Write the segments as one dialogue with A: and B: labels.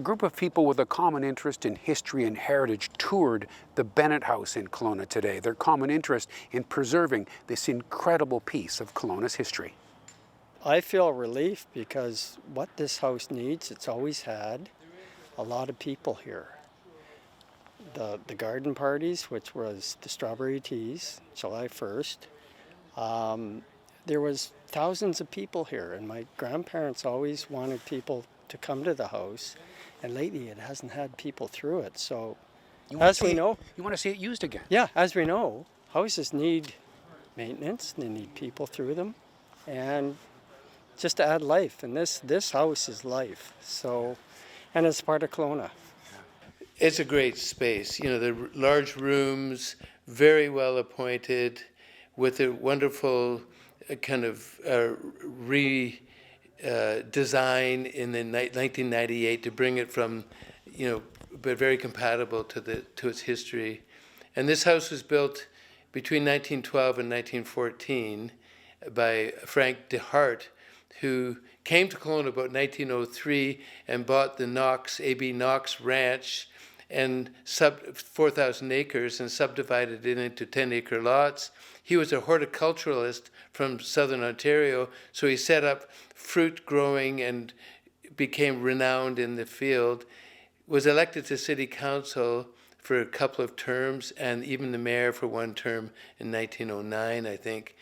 A: A group of people with a common interest in history and heritage toured the Bennett House in Kelowna today. Their common interest in preserving this incredible piece of Kelowna's history.
B: I feel relief because what this house needs, it's always had a lot of people here. The garden parties, which was the strawberry teas, July 1st, there was thousands of people here, and my grandparents always wanted people to come to the house, and lately it hasn't had people through it. So as we know,
A: you want to see it used again.
B: yeah, as we know, houses need maintenance, they need people through them, and just to add life, and this house is life. So, and it's part of Kelowna.
C: It's a great space. You know, the large rooms, very well appointed, with a wonderful kind of redesign in the 1998 to bring it from, you know, but very compatible to its history. And this house was built between 1912 and 1914 by Frank DeHart, who came to Kelowna about 1903 and bought the A.B. Knox Ranch and 4,000 acres and subdivided it into 10-acre lots. He was a horticulturalist from southern Ontario, so he set up fruit growing and became renowned in the field, was elected to city council for a couple of terms and even the mayor for one term in 1909, I think,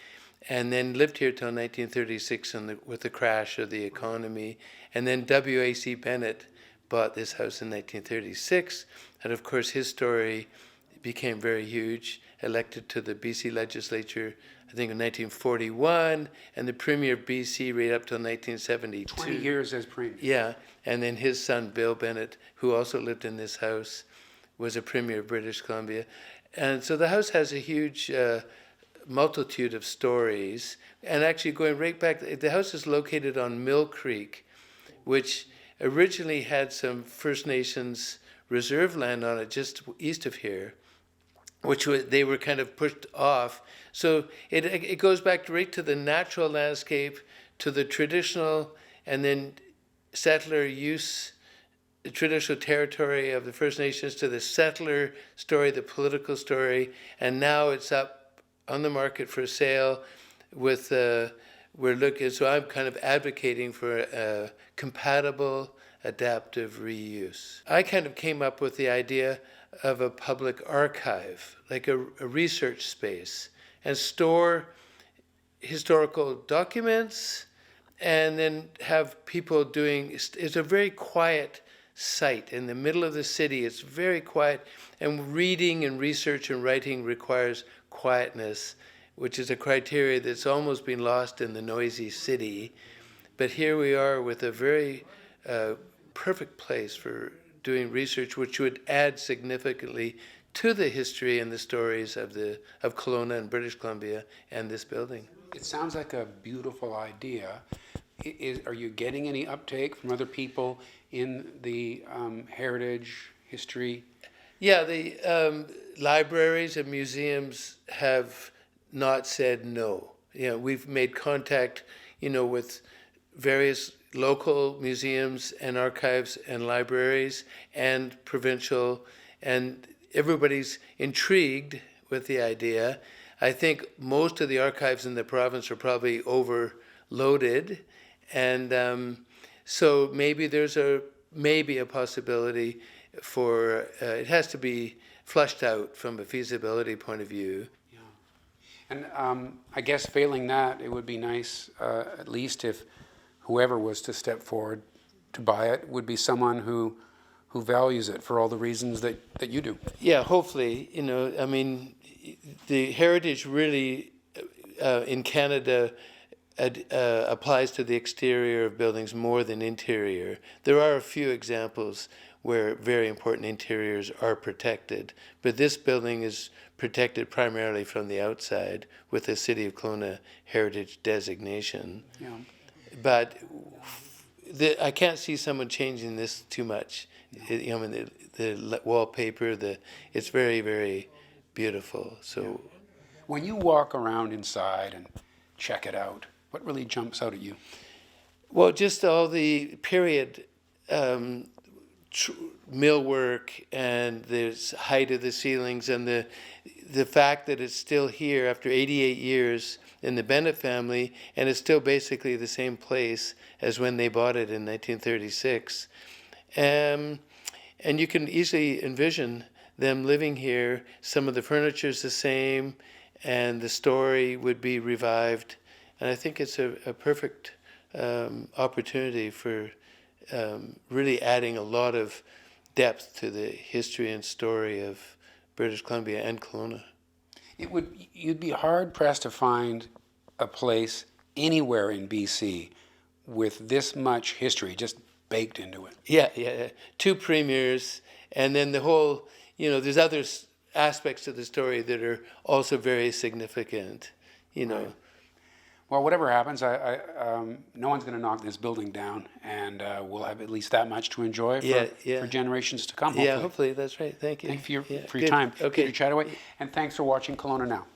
C: and then lived here till 1936 with the crash of the economy. And then W.A.C. Bennett bought this house in 1936, and of course his story became very huge, elected to the BC legislature, I think in 1941, and the Premier of BC right up till 1972.
A: 20 years as Premier.
C: Yeah, and then his son, Bill Bennett, who also lived in this house, was a Premier of British Columbia. And so the house has a huge multitude of stories, and actually going right back, the house is located on Mill Creek, which originally had some First Nations reserve land on it just east of here, which they were kind of pushed off. So it goes back right to the natural landscape, to the traditional, and then settler use, the traditional territory of the First Nations, to the settler story, the political story, and now it's up on the market for sale with we're looking, so I'm kind of advocating for a compatible adaptive reuse. I kind of came up with the idea of a public archive, like a research space, and store historical documents, and then have people doing, it's a very quiet site in the middle of the city. It's very quiet, and reading and research and writing requires quietness, which is a criteria that's almost been lost in the noisy city. But here we are with a very perfect place for doing research, which would add significantly to the history and the stories of Kelowna and British Columbia and this building.
A: It sounds like a beautiful idea. Are you getting any uptake from other people in the heritage history?
C: Yeah, the libraries and museums have not said no. You know, we've made contact, you know, with various local museums and archives and libraries and provincial, and everybody's intrigued with the idea. I think most of the archives in the province are probably overloaded, and so maybe there's a possibility for it has to be flushed out from a feasibility point of view.
A: Yeah, and I guess failing that, it would be nice at least if whoever was to step forward to buy it would be someone who values it for all the reasons that you do.
C: Yeah, hopefully, you know, I mean, the heritage really in Canada applies to the exterior of buildings more than interior. There are a few examples where very important interiors are protected, but this building is protected primarily from the outside with the City of Kelowna Heritage designation.
A: Yeah.
C: But I can't see someone changing this too much. You know, I mean, the wallpaper, it's very, very beautiful. So,
A: when you walk around inside and check it out, what really jumps out at you?
C: Well, just all the period millwork and the height of the ceilings and the fact that it's still here after 88 years in the Bennett family, and it's still basically the same place as when they bought it in 1936. And you can easily envision them living here. Some of the furniture's the same, and the story would be revived. And I think it's a perfect opportunity for really adding a lot of depth to the history and story of British Columbia and Kelowna.
A: You'd be hard pressed to find a place anywhere in BC with this much history just baked into it.
C: Yeah. 2 premiers, and then the whole, there's other aspects of the story that are also very significant,
A: Right. Well, whatever happens, no one's going to knock this building down, and we'll have at least that much to enjoy for generations to come.
C: Yeah, hopefully, that's right. Thank you.
A: Thank you for your
C: Good.
A: time,
C: Okay.
A: Peter Chataway, and thanks for watching Kelowna Now.